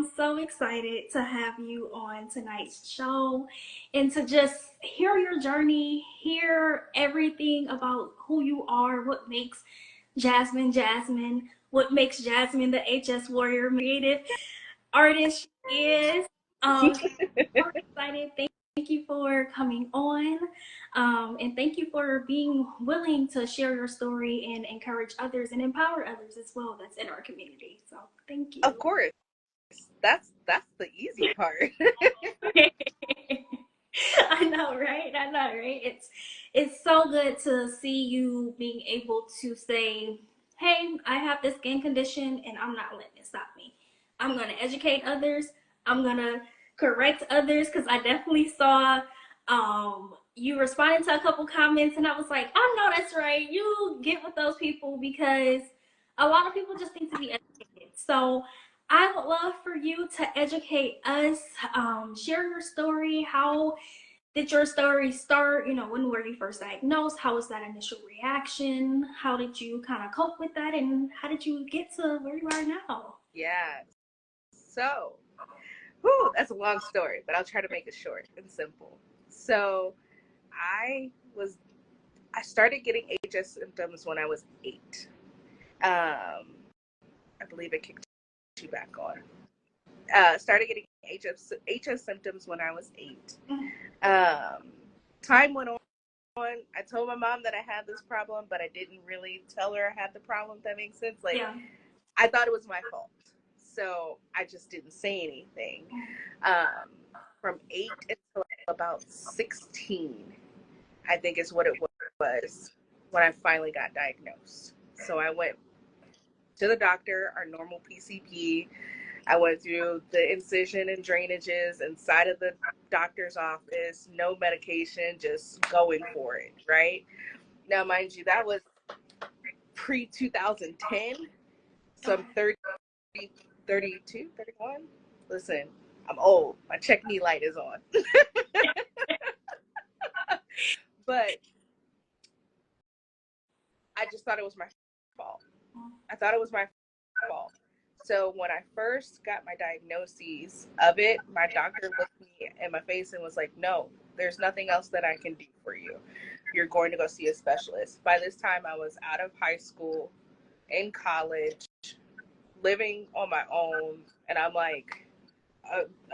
so excited to have you on tonight's show and to just hear your journey, hear everything about who you are, what makes Jasmine Jasmine, what makes Jasmine the HS Warrior creative artist she is. So I'm excited. Thank you for coming on. And thank you for being willing to share your story and encourage others and empower others as well that's in our community. So thank Of you. course. That's the easy part. I know, right? I know, right? It's so good to see you being able to say, "Hey, I have this skin condition, and I'm not letting it stop me. I'm gonna educate others. I'm gonna correct others." Because I definitely saw you responding to a couple comments, and I was like, "I know that's right. You get with those people because a lot of people just need to be educated." So I would love for you to educate us, share your story. How did your story start? You know, when were you first diagnosed? How was that initial reaction? How did you kind of cope with that? And how did you get to where you are now? Yeah. So, that's a long story, but I'll try to make it short and simple. So, I was I started getting HS symptoms when I was 8. I believe it kicked you back on. Started getting HS symptoms when I was 8. Time went on. I told my mom that I had this problem, but I didn't really tell her I had the problem, if that makes sense. Like, Yeah. I thought it was my fault. So I just didn't say anything. Um, from 8 until about 16, I think is what it was when I finally got diagnosed. So I went to the doctor, our normal PCP. I went through the incision and drainages inside of the doctor's office, no medication, just going for it, right? Now, mind you, that was pre 2010. So I'm 30, 32, 31. Listen, I'm old. My check me light is on. But I just thought it was my fault. I thought it was my fault. So when I first got my diagnoses of it, my doctor looked me in my face and was like, "No, there's nothing else that I can do for you. You're going to go see a specialist." By this time, I was out of high school, in college, living on my own, and I'm like,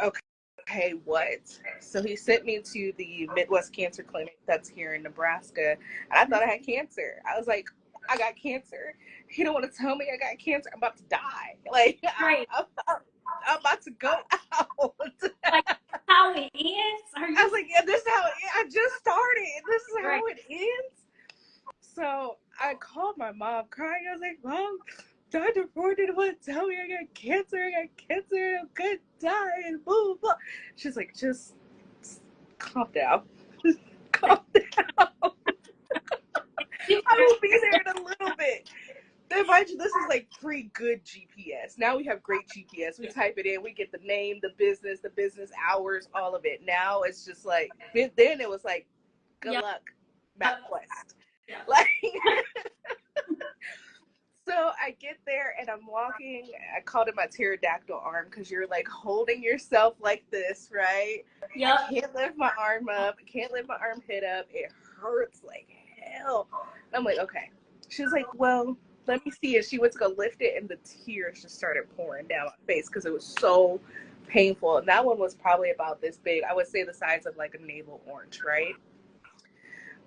okay, what? So he sent me to the Midwest Cancer Clinic that's here in Nebraska, and I thought I had cancer. I was like, I got cancer. He don't want to tell me I got cancer. I'm about to die. Like, Right. I'm about to go out. Like how it ends? Are I you was like, yeah, this is how I just started. This is right? how it ends. So I called my mom crying. I was like, Mom, Dr. Ford didn't want to tell me I got cancer. I'm gonna die, and blah, blah, blah. She's like, just calm down. Calm down. I will be there in a little bit. Then mind you, this is like pre-good GPS. Now we have great GPS. We type it in, we get the name, the business hours, all of it. Now it's just like, then it was like, good Yep. luck, MapQuest. Yep. Like, so I get there and I'm walking. I called it my pterodactyl arm because you're like holding yourself like this, right? I Yep. can't lift my arm up. I can't lift my armpit up. It hurts like hell. I'm like, okay. She's like, well, let me see. And she went to go lift it, and the tears just started pouring down my face because it was so painful. And that one was probably about this big. I would say the size of like a navel orange, right?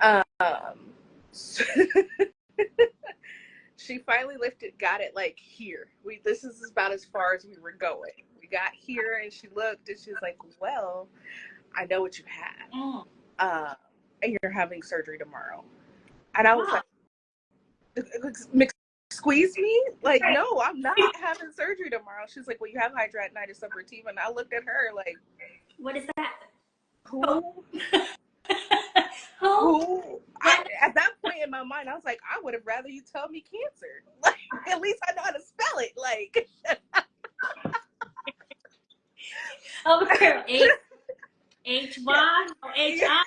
Um, she finally got it like here. This is about as far as we were going. We got here, and she looked, and she was like, "Well, I know what you had, Mm. and you're having surgery tomorrow." And I was Wow. like, "Squeeze me? Like, no, I'm not having surgery tomorrow." She's like, "Well, you have hidradenitis suppurativa," and I looked at her like, What is that? Oh. "Who? Who? Who?" What? At that point in my mind, I was like, "I would have rather you tell me cancer. Like, at least I know how to spell it." Like. Over here. H-Y? No, Yeah. H-I?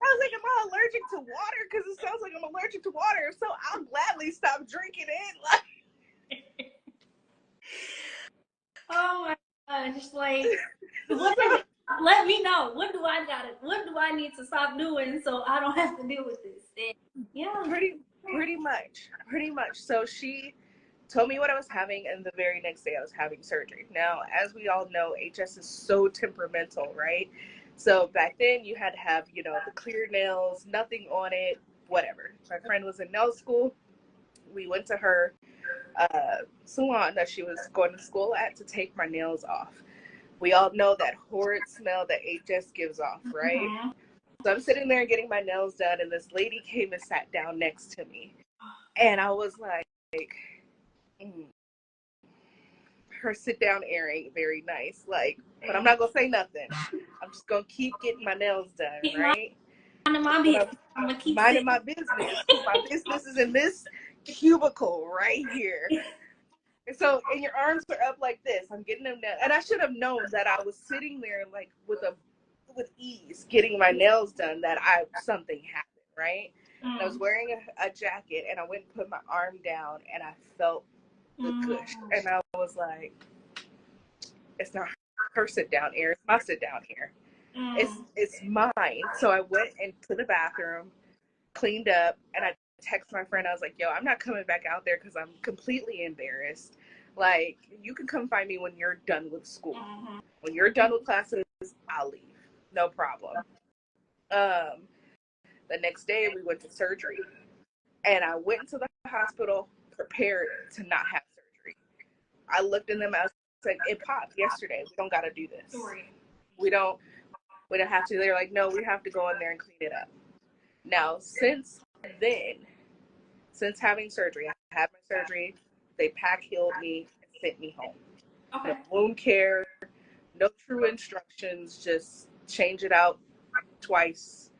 I was like, am I allergic to water? Because it sounds like I'm allergic to water. So I'll gladly stop drinking it. Like, judged. Like, what is it? Let me know. What do I need to stop doing so I don't have to deal with this? And yeah. Pretty much. So she told me what I was having, and the very next day I was having surgery. Now, as we all know, HS is so temperamental, right? So back then you had to have, the clear nails, nothing on it, whatever. My friend was in nail school. We went to her salon that she was going to school at to take my nails off. We all know that horrid smell that HS gives off, right? Mm-hmm. So I'm sitting there getting my nails done, and this lady came and sat down next to me. And I was like, mm, her sit down air ain't very nice. Like, but I'm not going to say nothing. I'm just going to keep getting my nails done, Keep right? minding my business. I'm going to keep minding sitting. my business, because my business is in this cubicle right here. And so, and your arms are up like this. I'm getting them down. And I should have known that I was sitting there like with ease getting my nails done, that something happened, right? And I was wearing a jacket, and I went and put my arm down, and I felt the gush. And I was like, it's not her sit down air, it's my sit down air. It's mine. So I went into the bathroom, cleaned up, and I texted my friend. I was like, yo, I'm not coming back out there because I'm completely embarrassed. Like, you can come find me when you're done with school. When you're done with classes, I'll leave. No problem. The next day we went to surgery, and I went into the hospital prepared to not have surgery. I looked in them, I was like, it popped yesterday. We don't got to do this. We don't have to. They're like, no, we have to go in there and clean it up. Now, since then, since having surgery, I had my surgery, they pack healed me and sent me home. Okay. No wound care, no true instructions, just change it out twice,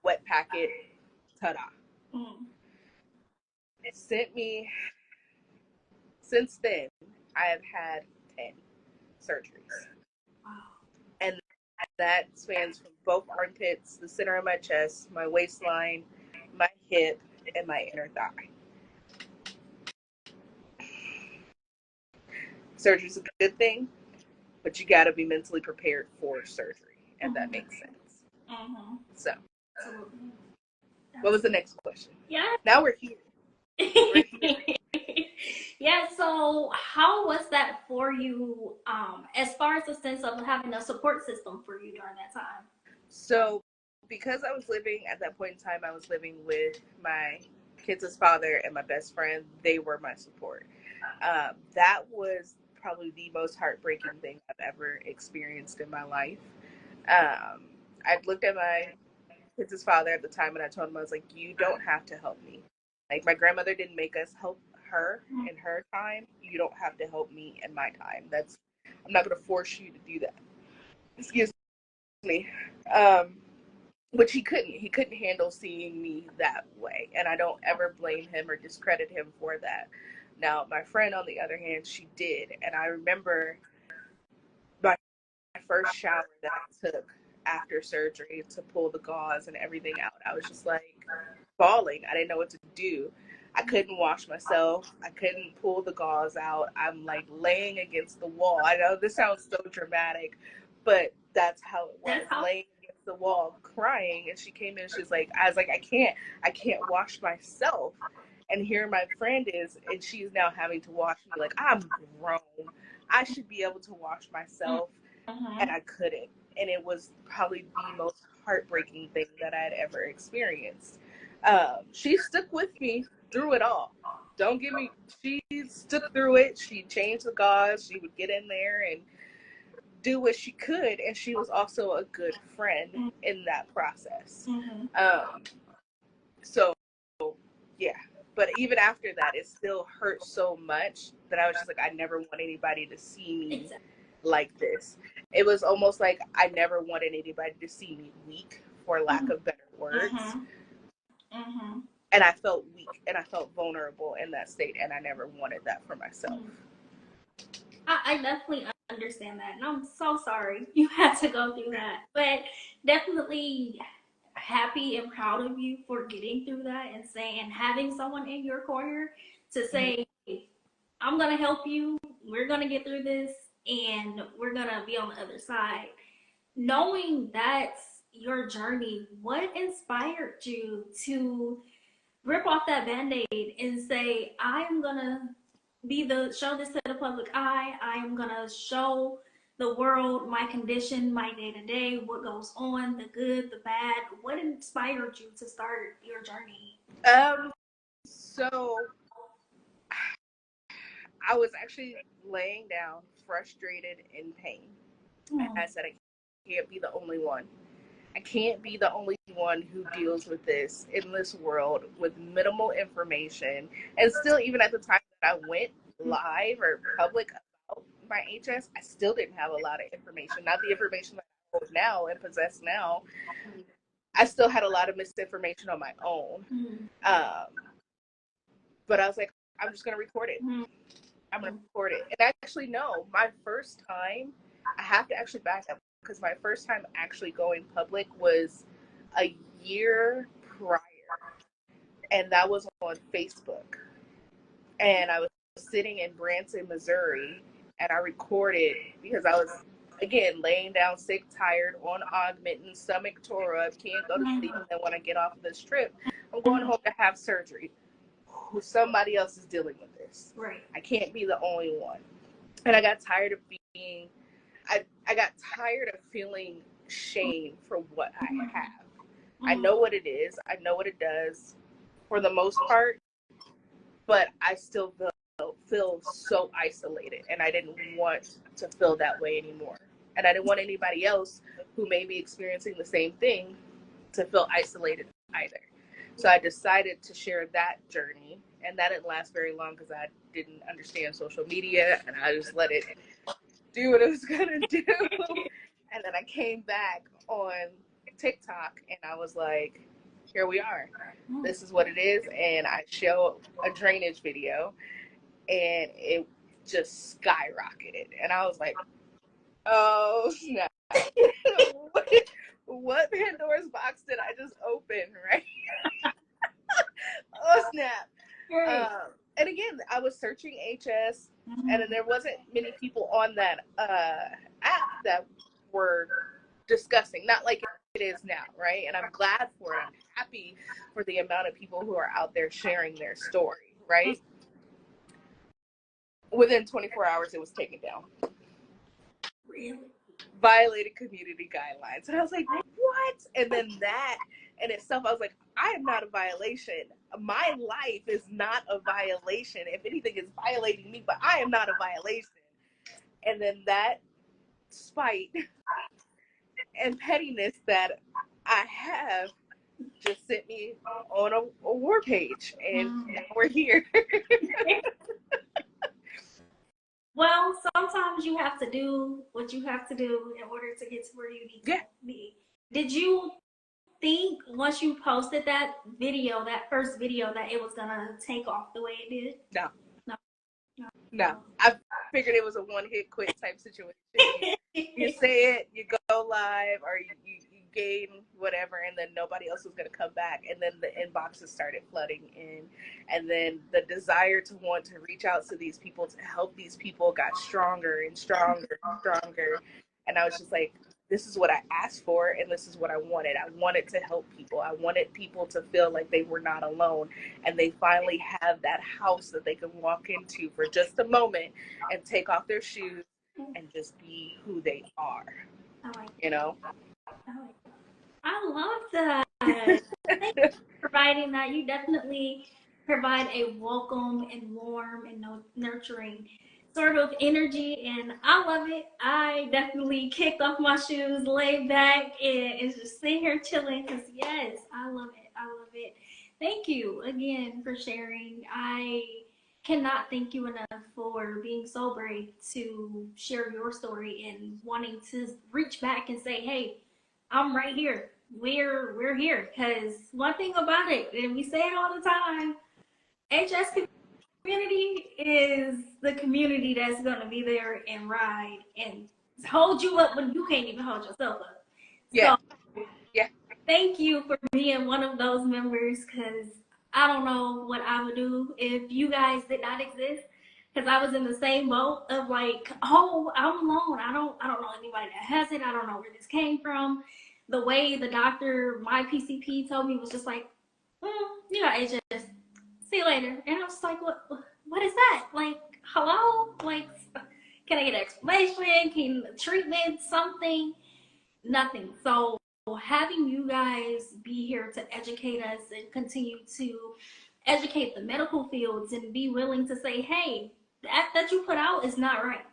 wet pack it, ta-da. It sent me, since then, I have had 10 surgeries. Wow. And that spans from both armpits, the center of my chest, my waistline, my hip, and my inner thigh. Surgery's a good thing, but you got to be mentally prepared for surgery, if that makes sense. So, what was the next question? Yeah. Now we're here. Yeah, so how was that for you, as far as the sense of having a support system for you during that time? So, because I was living, at that point in time, I was living with my kids' father and my best friend. They were my support. That was probably the most heartbreaking thing I've ever experienced in my life. I looked at my kids' father at the time, and I told him, I was like, you don't have to help me. Like, my grandmother didn't make us help her in her time. You don't have to help me in my time. I'm not going to force you to do that. Excuse me. Which he couldn't. He couldn't handle seeing me that way. And I don't ever blame him or discredit him for that. Now, my friend, on the other hand, she did. And I remember my first shower that I took after surgery to pull the gauze and everything out. I was just like bawling. I didn't know what to do. I couldn't wash myself. I couldn't pull the gauze out. I'm like laying against the wall. I know this sounds so dramatic, but that's how it was. Laying against the wall, crying. And she came in. She's like, I was like, I can't wash myself. And here my friend is, and she's now having to wash me. Like, I'm grown. I should be able to wash myself. And I couldn't. And it was probably the most heartbreaking thing that I had ever experienced. She stuck with me through it all. Don't get me, she stuck through it. She changed the gauze. She would get in there and do what she could. And she was also a good friend in that process. So, yeah. But even after that, it still hurt so much that I was just like, I never want anybody to see me like this. It was almost like I never wanted anybody to see me weak, for lack of better words. And I felt weak and I felt vulnerable in that state, and I never wanted that for myself. I definitely understand that, and I'm so sorry you had to go through that, but definitely happy and proud of you for getting through that and having someone in your corner to say, I'm gonna help you, we're gonna get through this, and we're gonna be on the other side. Knowing that's your journey, what inspired you to rip off that band-aid and say, I am gonna show this to the public eye. I am gonna show the world my condition, my day-to-day, what goes on, the good, the bad. What inspired you to start your journey? So I was actually laying down, frustrated, in pain. And I said, I can't be the only one. I can't be the only one who deals with this in this world with minimal information. And still, even at the time that I went live or public about my HS, I still didn't have a lot of information. Not the information that I hold now and possess now. I still had a lot of misinformation on my own. But I was like, I'm just going to record it. I'm going to record it. And actually, no, my first time, I have to actually back up, because my first time actually going public was a year prior. And that was on Facebook. And I was sitting in Branson, Missouri, and I recorded because I was, again, laying down sick, tired, on Augmentin, stomach tore up, can't go to sleep. And then when I get off of this trip, I'm going home to have surgery. Somebody else is dealing with this. Right. I can't be the only one. And I got tired of being, I got tired of feeling shame for what I have. I know what it is. I know what it does for the most part, but I still feel so isolated, and I didn't want to feel that way anymore. And I didn't want anybody else who may be experiencing the same thing to feel isolated either. So I decided to share that journey, and that didn't last very long because I didn't understand social media, and I just let it do what it was gonna do. And then I came back on TikTok, and I was like, here we are. This is what it is. And I show a drainage video, and it just skyrocketed. And I was like, oh, snap. What Pandora's box did I just open, right? Oh, snap. And again, I was searching HS, and then there wasn't many people on that app that were discussing, not like it is now, right? And I'm glad for it. I'm happy for the amount of people who are out there sharing their story, right? Within 24 hours, it was taken down. Really? Violated community guidelines. And I was like, what? And then that in itself, I was like, I am not a violation. My life is not a violation. If anything, it's violating me, but I am not a violation. And then that spite and pettiness that I have just sent me on a war page, and now we're here. Well, sometimes you have to do what you have to do in order to get to where you need to be. Did you think once you posted that video, that first video, that it was gonna take off the way it did? No. No. No. I figured it was a one-hit quit type situation. You say it, you go live, or you gain whatever, and then nobody else was going to come back. And then the inboxes started flooding in. And then the desire to want to reach out to these people, to help these people, got stronger and stronger and stronger. And I was just like, this is what I asked for, and this is what I wanted. I wanted to help people. I wanted people to feel like they were not alone, and they finally have that house that they can walk into for just a moment and take off their shoes and just be who they are. You know? I love that. Thank you for providing that. You definitely provide a welcome and warm and nurturing sort of energy, and I love it. I definitely kicked off my shoes, laid back, and just sitting here chilling because, yes, I love it. I love it. Thank you again for sharing. I cannot thank you enough for being so brave to share your story and wanting to reach back and say, hey, I'm right here. We're here. Because one thing about it, and we say it all the time, HS community is the community that's going to be there and ride and hold you up when you can't even hold yourself up. Yeah. So, yeah. Thank you for being one of those members, because I don't know what I would do if you guys did not exist. because I was in the same boat of like, oh, I'm alone. I don't know anybody that has it. I don't know where this came from. The way the doctor, my PCP, told me was just like, you got HS. See you later. And I was like, what is that? Like, hello? Like, can I get an explanation? Can treatment something? Nothing. So having you guys be here to educate us and continue to educate the medical fields and be willing to say, hey, that you put out is not right.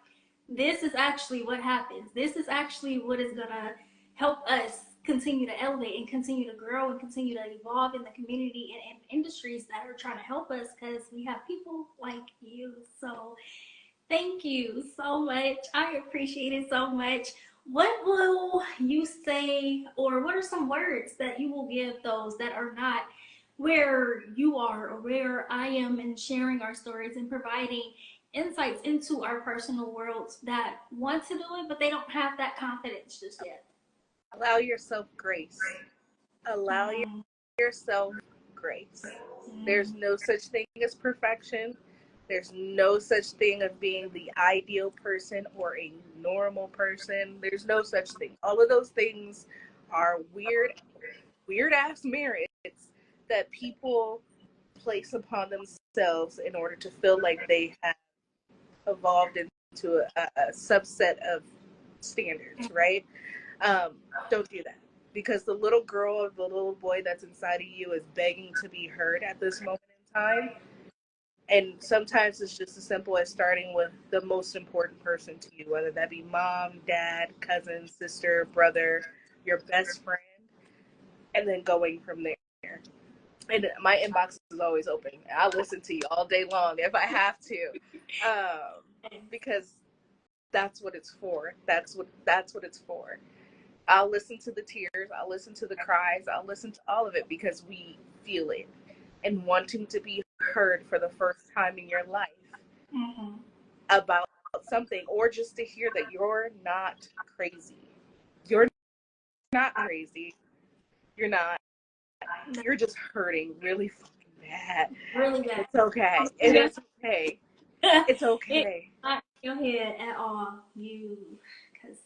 This is actually what happens. This is actually what is going to help us continue to elevate and continue to grow and continue to evolve in the community and industries that are trying to help us, because we have people like you. So thank you so much. I appreciate it so much. What will you say, or what are some words that you will give those that are not where you are or where I am in sharing our stories and providing insights into our personal worlds that want to do it, but they don't have that confidence just yet? Allow yourself grace. Allow Mm, yourself grace. There's mm, no such thing as perfection. There's no such thing of being the ideal person or a normal person. There's no such thing. All of those things are weird ass merits that people place upon themselves in order to feel like they have evolved into a subset of standards, right? Don't do that, because the little girl or the little boy that's inside of you is begging to be heard at this moment in time. And sometimes it's just as simple as starting with the most important person to you, whether that be mom, dad, cousin, sister, brother, your best friend, and then going from there. And my inbox is always open. I'll listen to you all day long if I have to, because that's what it's for. That's what it's for. I'll listen to the tears. I'll listen to the cries. I'll listen to all of it because we feel it. And wanting to be heard for the first time in your life mm-hmm. about something, or just to hear that you're not crazy. You're not crazy. You're not. You're just hurting really fucking bad. Really bad. It's okay. It is okay. It's It's okay. not in your head at all. Because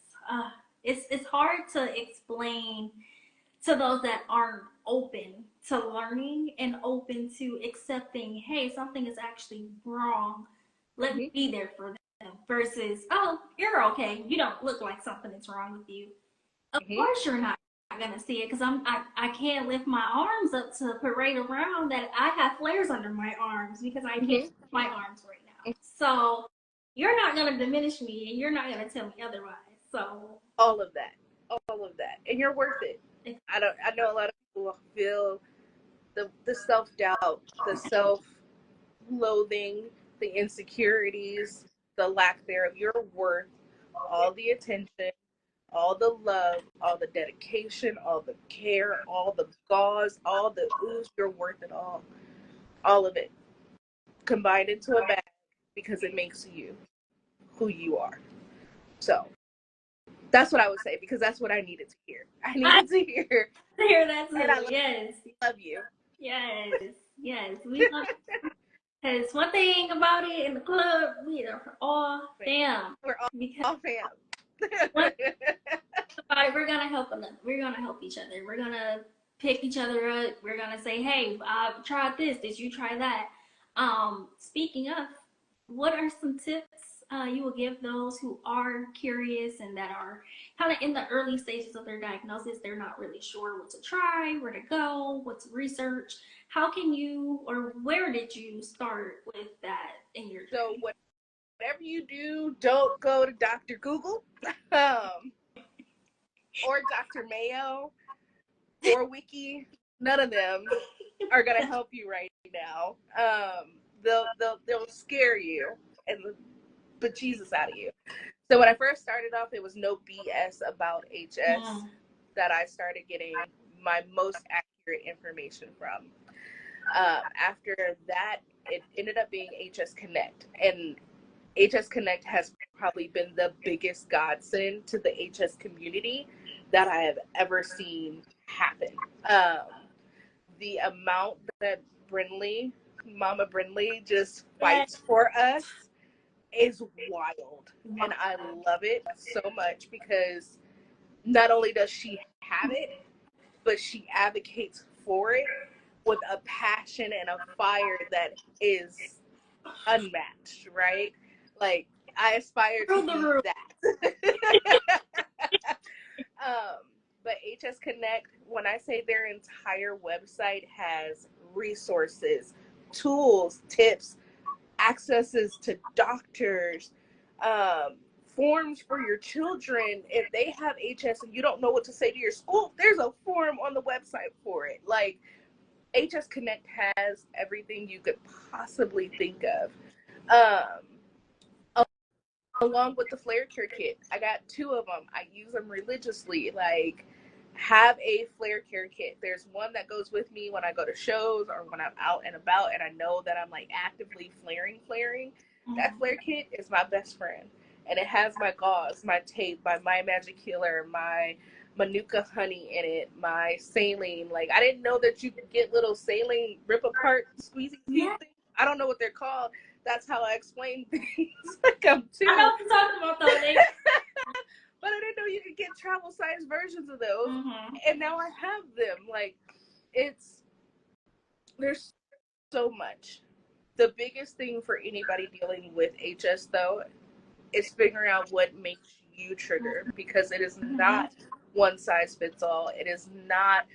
it's hard to explain to those that aren't open to learning and open to accepting, hey, something is actually wrong. Let me Mm-hmm. be there for them. Versus, oh, you're okay. You don't look like something is wrong with you. Of Mm-hmm. course, you're not gonna see it, because I can't lift my arms up to parade around that I have flares under my arms because I can't Mm-hmm. lift my arms right now. So you're not gonna diminish me, and you're not gonna tell me otherwise. So All of that. All of that. And you're worth it. I know a lot of people feel the self-doubt, the self-loathing, the insecurities, the lack thereof. You're worth all the attention, all the love, all the dedication, all the care, all the gauze, all the ooze. You're worth it all. All of it combined into a bag, because it makes you who you are. So that's what I would say, because that's what I needed to hear. I I needed to hear, hear that and I too. Yes, love you. yes, yes. We love. Because one thing about it in the club, we are all fam. We're Because all fam. one about it, we're gonna help another. We're gonna help each other. We're gonna pick each other up. We're gonna say, hey, I've tried this. Did you try that? Speaking of, what are some tips you will give those who are curious and that are kind of in the early stages of their diagnosis? They're not really sure what to try, where to go, what to research. How can you, or where did you start with that in your So journey? whatever you do, don't go to Dr. Google, or Dr. Mayo, or Wiki. None of them are gonna help you right now. They'll scare you and the bejesus out of you. So when I first started off, it was no BS about HS Mm, that I started getting my most accurate information from. After that, it ended up being HS Connect, and HS Connect has probably been the biggest godsend to the HS community that I have ever seen happen. The amount that Mama Brindley just yes, fights for us, is wild. And I love it so much because not only does she have it, but she advocates for it with a passion and a fire that is unmatched, right? Like, I aspire to Through the be roof. that. But HS Connect, when I say their entire website has resources, tools, tips, accesses to doctors, um, forms for your children. If they have HS and you don't know what to say to your school, there's a form on the website for it. Like, HS Connect has everything you could possibly think of. Along with the flare care kit, I got 2 of them. I use them religiously. Like, have a flare care kit. There's one that goes with me when I go to shows or when I'm out and about and I know that I'm like actively flaring. That flare kit is my best friend. And it has my gauze, my tape, my magic healer, my manuka honey in it, my saline. Like, I didn't know that you could get little saline rip apart squeezy tube Yeah. things. I don't know what they're called. That's how I explain things. Like, I'm 2. I know what you're talking about though. But I didn't know you could get travel size versions of those. Mm-hmm. And now I have them. Like, there's so much. The biggest thing for anybody dealing with HS, though, is figuring out what makes you trigger, because it is Mm-hmm. not one size fits all. It is not,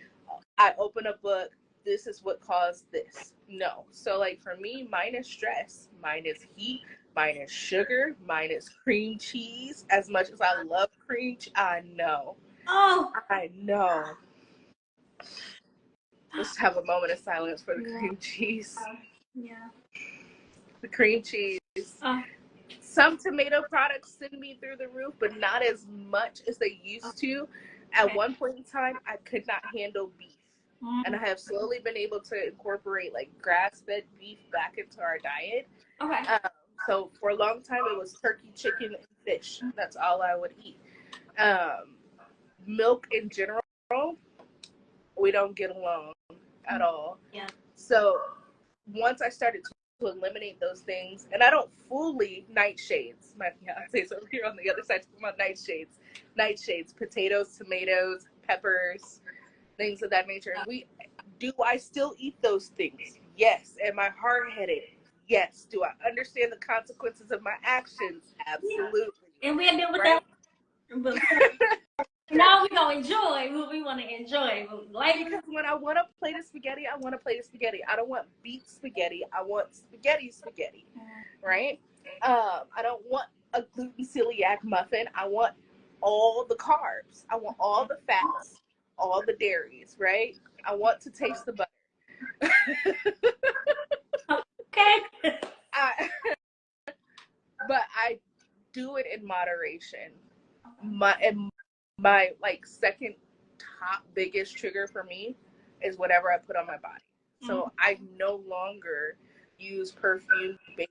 I open a book, this is what caused this. No. So, like, for me, mine is stress, mine is heat, mine is sugar, mine is cream cheese. As much as I love cream cheese, I know. Oh. I know. Let's have a moment of silence for the Yeah. cream cheese. Yeah. The cream cheese. Some tomato products send me through the roof, but not as much as they used to. At Okay. one point in time, I could not handle beef. And I Mm-hmm. have slowly been able to incorporate like grass-fed beef back into our diet. Okay. So for a long time, it was turkey, chicken, and fish. That's all I would eat. Um, Milk in general, we don't get along at all. Yeah. So once I started to eliminate those things, and I don't fully nightshades. My fiance's over here on the other side talking about nightshades, potatoes, tomatoes, peppers, things of that nature. And do I still eat those things? Yes. Am I hard headed? Yes. Do I understand the consequences of my actions? Yeah. Absolutely. And we had been with Right? that before. Now we gonna enjoy what we want to enjoy. Like, Because when I want a plate of spaghetti, I want a plate of spaghetti. I don't want beet spaghetti. I want spaghetti. Right? I don't want a gluten celiac muffin. I want all the carbs. I want all the fats, all the dairies. Right? I want to taste the butter. okay. I, but I do it in moderation. My like second top biggest trigger for me is whatever I put on my body. So I no longer use perfume based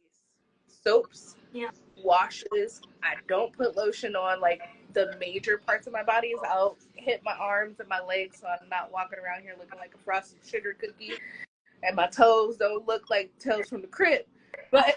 soaps, Yeah. washes. I don't put lotion on like the major parts of my body. Is I'll hit my arms and my legs so I'm not walking around here looking like a frosted sugar cookie, and my toes don't look like toes from the crib. But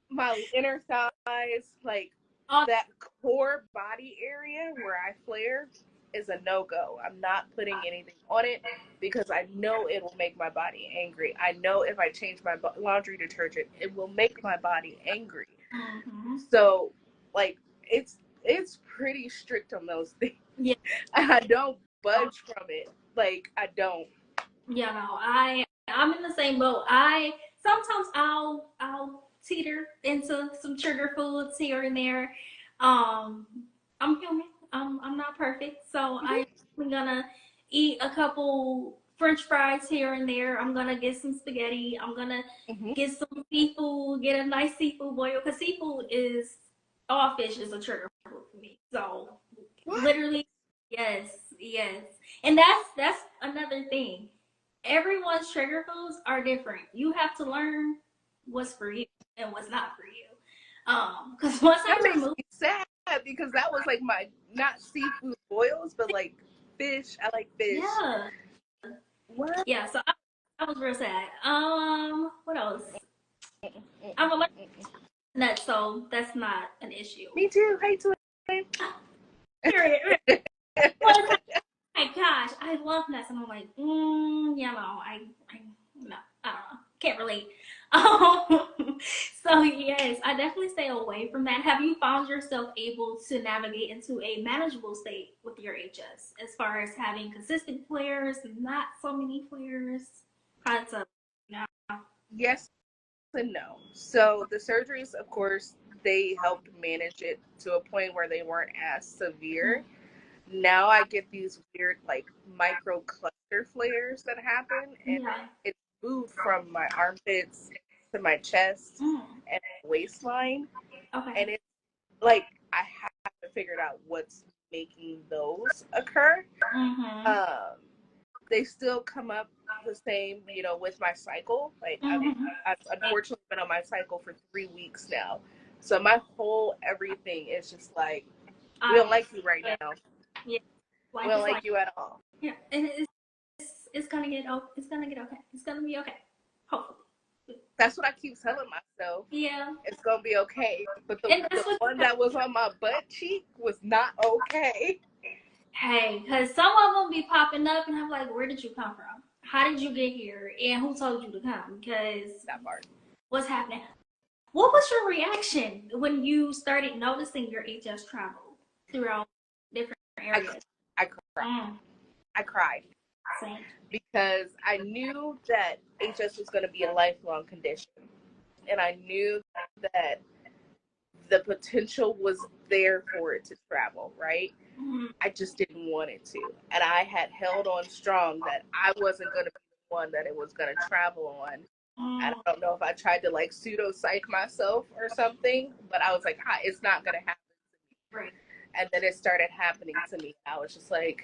my inner thighs, like that core body area where I flare, is a no-go. I'm not putting anything on it because I know it will make my body angry. I know if I change my laundry detergent, it will make my body angry. Mm-hmm. So, like, it's pretty strict on those things. Yeah. And I don't budge from it. Like, I don't. Yeah. No, I'm in the same boat. Sometimes I'll teeter into some sugar foods here and there. Um, I'm human. I'm not perfect, so Mhm. I'm gonna eat a couple French fries here and there. I'm gonna get some spaghetti. I'm gonna Mhm. get some seafood. Get a nice seafood boil because seafood is all fish is a trigger food for me. So What? literally, yes, yes, and that's another thing. Everyone's trigger foods are different. You have to learn what's for you and what's not for you. Because once That I makes remove, me sad because that was like my not seafood boils, but like fish. I like fish. yeah, What? yeah. So I was real sad. What else? I'm allergic. Mm-mm. So that's not an issue. Me too. Hey, twin. Period. Well, my gosh, I love nuts, and I'm like, yeah, no, no, I don't know, can't relate. So yes, I definitely stay away from that. Have you found yourself able to navigate into a manageable state with your HS, as far as having consistent flares, not so many flares? How's up? No. Yes and no. So the surgeries, of course, they helped manage it to a point where they weren't as severe. Now I get these weird, like, micro cluster flares that happen, and Yeah. it's moved from my armpits to my chest Mm. and waistline, Okay. and it's like I haven't figured out what's making those occur. Mhm. Um, they still come up the same, with my cycle. Like Mhm. I've unfortunately been on my cycle for 3 weeks now, so my whole everything is just like, we I don't like you right now. Yeah. We Life don't is like life. you at all. Yeah, and it's gonna get it's gonna get okay. It's gonna be okay. Hopefully. That's what I keep telling myself. Yeah. It's gonna be okay. But the And the that's what. one that was on my butt cheek was not okay. Hey, because some of them be popping up, and I'm like, where did you come from? How did you get here? And who told you to come? Because That part. what's happening? What was your reaction when you started noticing your HS travel throughout different I areas? I cried. Mm, I cried same. because I knew that HS was going to be a lifelong condition, and I knew that the potential was there for it to travel. Right. Mm, I just didn't want it to, and I had held on strong that I wasn't going to be the one that it was going to travel on. And mm, I don't know if I tried to, like, pseudo psych myself or something, but I was like, it's not gonna happen. right. And then it started happening to me. I was just like,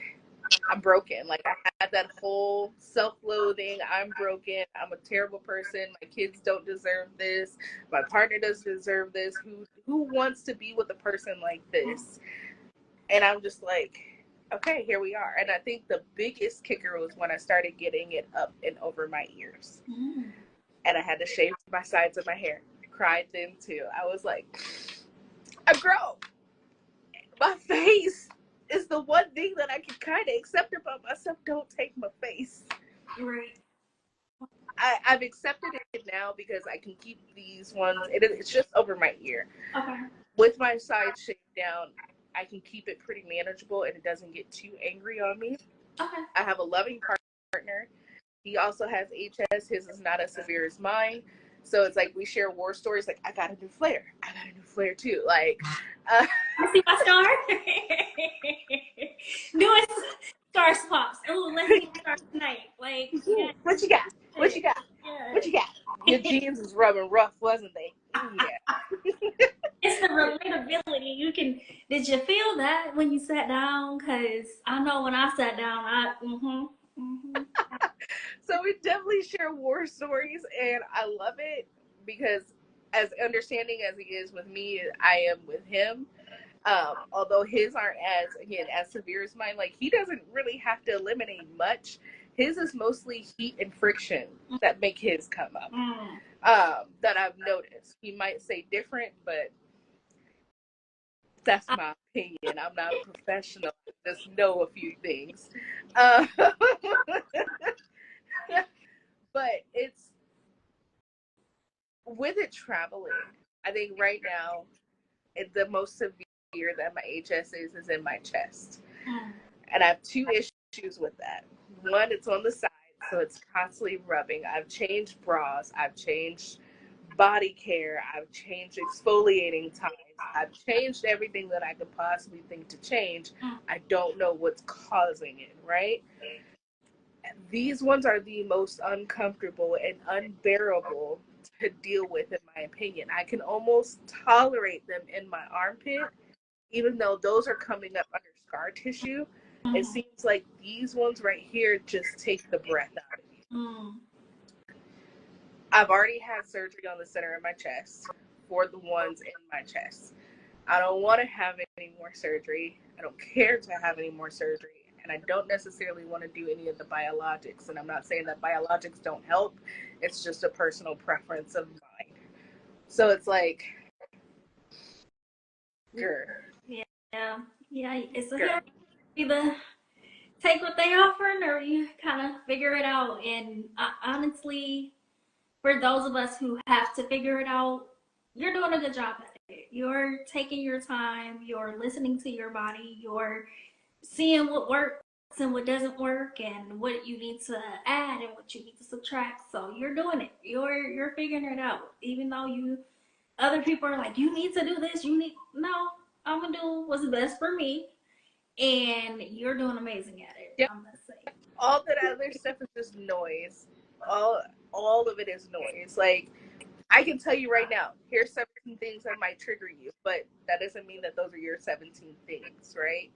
I'm broken. Like, I had that whole self-loathing. I'm broken. I'm a terrible person. My kids don't deserve this. My partner doesn't deserve this. Who wants to be with a person like this? And I'm just like, okay, here we are. And I think the biggest kicker was when I started getting it up and over my ears. Mm. And I had to shave my sides of my hair. I cried then too. I was like, I'm grown. My face is the one thing that I can kind of accept about myself. Don't take my face. Right. I've accepted it now because I can keep these ones. It's just over my ear. Okay. With my sides shaved down, I can keep it pretty manageable and it doesn't get too angry on me. Okay. I have a loving partner. He also has HS. His is not as severe as mine. So it's like we share war stories. Like, I got a new flare. I got a new flare too. Like, You see my star? Doing star swaps. Oh, let's see stars tonight. Like, yeah, what you got? What you got? yeah. What you got? Your jeans was rubbing rough, wasn't they? Ooh, yeah. It's the relatability. You can. Did you feel that when you sat down? Cause I know when I sat down, So we definitely share war stories, and I love it because, as understanding as he is with me, I am with him. Although his aren't as severe as mine. Like, he doesn't really have to eliminate much. His is mostly heat and friction that make his come up. mm. That I've noticed. He might say different, but that's my opinion. I'm not a professional. I just know a few things. Uh, but it's with it traveling. I think right now, the most severe that my HS is in my chest. Mm. And I have two issues with that. One, it's on the side, so it's constantly rubbing. I've changed bras, I've changed body care, I've changed exfoliating times, I've changed everything that I could possibly think to change. Mm. I don't know what's causing it, right? These ones are the most uncomfortable and unbearable to deal with, in my opinion. I can almost tolerate them in my armpit, even though those are coming up under scar tissue. It Mm. seems like these ones right here just take the breath out of you. Mm. I've already had surgery on the center of my chest for the ones in my chest. I don't want to have any more surgery. I don't care to have any more surgery. And I don't necessarily want to do any of the biologics. And I'm not saying that biologics don't help. It's just a personal preference of mine. So it's like, Yeah, yeah. It's a Girl. either take what they offering or you kind of figure it out. And honestly, for those of us who have to figure it out, you're doing a good job at it. You're taking your time. You're listening to your body. You're seeing what works and what doesn't work and what you need to add and what you need to subtract. So you're doing it. You're figuring it out. Even though you other people are like, you need to do this, you need no, I'm gonna do what's best for me. And you're doing amazing at it, Yeah. I'm gonna say. All that other stuff is just noise. All all of it is noise. Like I can tell you right now, here's 17 things that might trigger you, but that doesn't mean that those are your 17 things, right?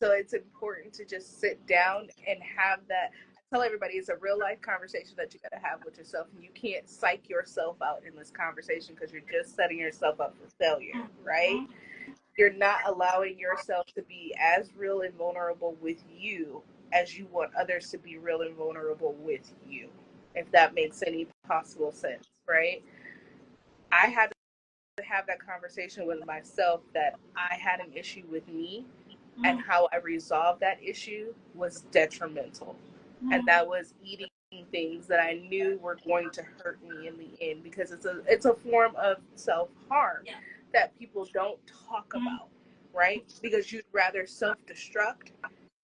So it's important to just sit down and have that. I tell everybody it's a real life conversation that you got to have with yourself, and you can't psych yourself out in this conversation because you're just setting yourself up for failure, right? You're not allowing yourself to be as real and vulnerable with you as you want others to be real and vulnerable with you, if that makes any possible sense, right? I had to have that conversation with myself that I had an issue with me and how I resolved that issue was detrimental. And that was eating things that I knew were going to hurt me in the end because it's a form of self-harm Yeah. that people don't talk about, right? Because you'd rather self-destruct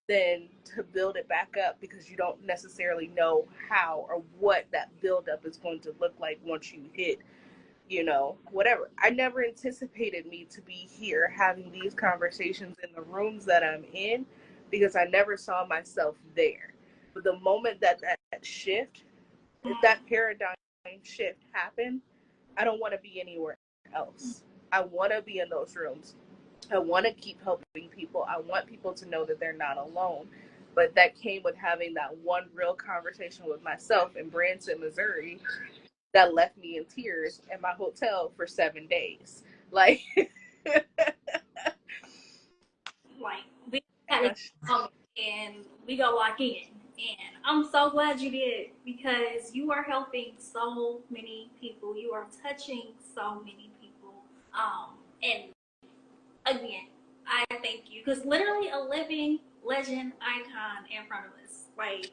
than to build it back up because you don't necessarily know how or what that buildup is going to look like once you hit whatever. I never anticipated me to be here having these conversations in the rooms that I'm in because I never saw myself there. But the moment that shift, if that paradigm shift happened, I don't want to be anywhere else. I want to be in those rooms. I want to keep helping people. I want people to know that they're not alone. But that came with having that one real conversation with myself in Branson, Missouri, that left me in tears in my hotel for 7 days. Like, Like we had a moment and we go lock in. And I'm so glad you did because you are helping so many people. You are touching so many people. And again, I thank you because literally a living legend icon in front of us. Like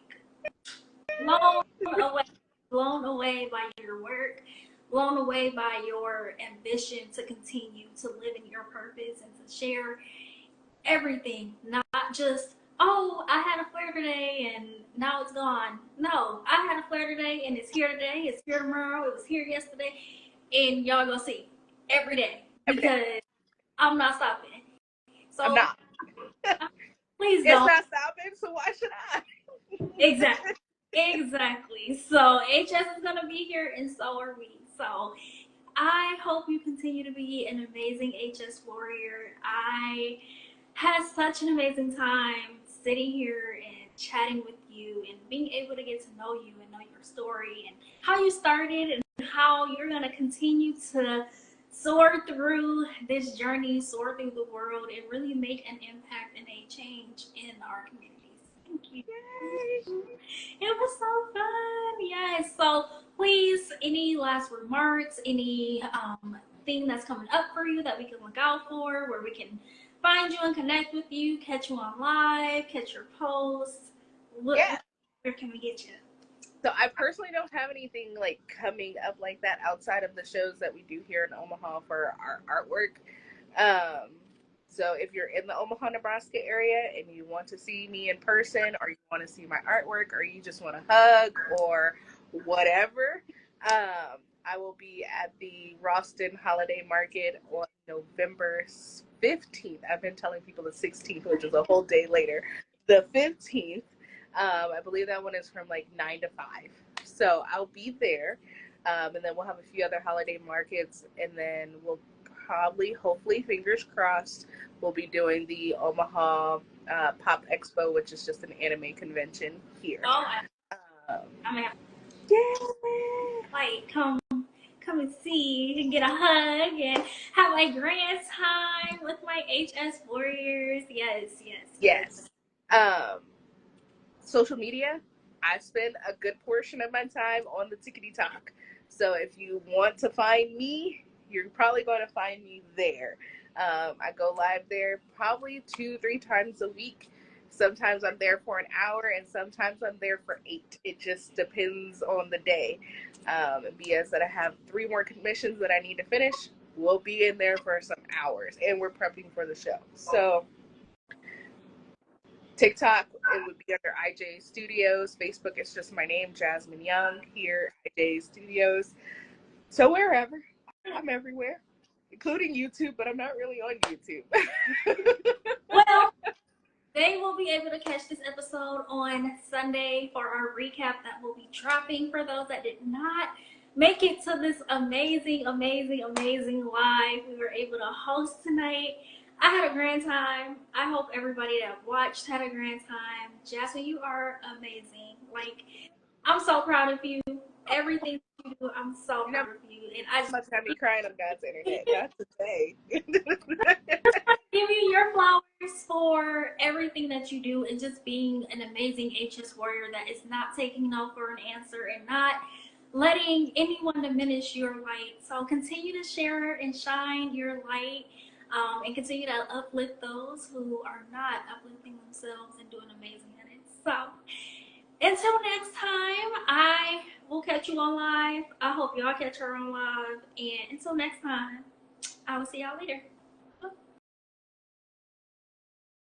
blown away, blown away by your work, blown away by your ambition to continue to live in your purpose and to share everything, not just, oh, I had a flare today and now it's gone. No, I had a flare today and it's here today, it's here tomorrow, it was here yesterday, and y'all gonna see every day every day. because I'm not stopping. I'm So not. please It's don't. not stopping, so why should I? Exactly. Exactly. So HS is gonna be here and so are we. So I hope you continue to be an amazing HS warrior. I had such an amazing time sitting here and chatting with you and being able to get to know you and know your story and how you started and how you're going to continue to soar through this journey, soar through the world, and really make an impact and a change in our communities. Thank you. Yay. It was so fun. Yes. So please, any last remarks, any thing that's coming up for you that we can look out for, where we can find you and connect with you, catch you on live, catch your posts. Look, Yeah. where can we get you? So I personally don't have anything like coming up like that outside of the shows that we do here in Omaha for our artwork. Um, so if you're in the Omaha, Nebraska area and you want to see me in person, or you want to see my artwork, or you just want to hug or whatever, I will be at the Ralston Holiday Market on November 15th. I've been telling people the 16th, which is a whole day later. The 15th. I believe that one is from like 9 to 5. So I'll be there. And then we'll have a few other holiday markets. And then we'll probably, hopefully, fingers crossed, we'll be doing the Omaha Pop Expo, which is just an anime convention here. Oh, Um, I mean, yeah. like come and see and get a hug and have a grand time with my HS warriors. Yes, yes, yes. Yes. Social media, I spend a good portion of my time on the Tickety Talk. So if you want to find me, you're probably going to find me there. I go live there probably 2, 3 times a week. Sometimes I'm there for an hour, and sometimes I'm there for 8. It just depends on the day. And BS that I have 3 more commissions that I need to finish. We'll be in there for some hours, and we're prepping for the show. So TikTok, it would be under IJ Studios. Facebook, it's just my name, Jasmine Young, here, IJ Studios. So wherever, I'm everywhere, including YouTube, but I'm not really on YouTube. Well, they will be able to catch this episode on Sunday for our recap that will be dropping for those that did not make it to this amazing, amazing, amazing live we were able to host tonight. I had a grand time. I hope everybody that watched had a grand time. Jasmine, you are amazing. Like, I'm so proud of you. Everything you do, I'm so You know, proud of you. And I just must have me crying on God's internet. Not today. give you your flowers for everything that you do and just being an amazing HS warrior that is not taking no for an answer and not letting anyone diminish your light. So continue to share and shine your light, and continue to uplift those who are not uplifting themselves and doing amazing at it. So until next time, I will catch you on live. I hope y'all catch her on live. And until next time, I will see y'all later.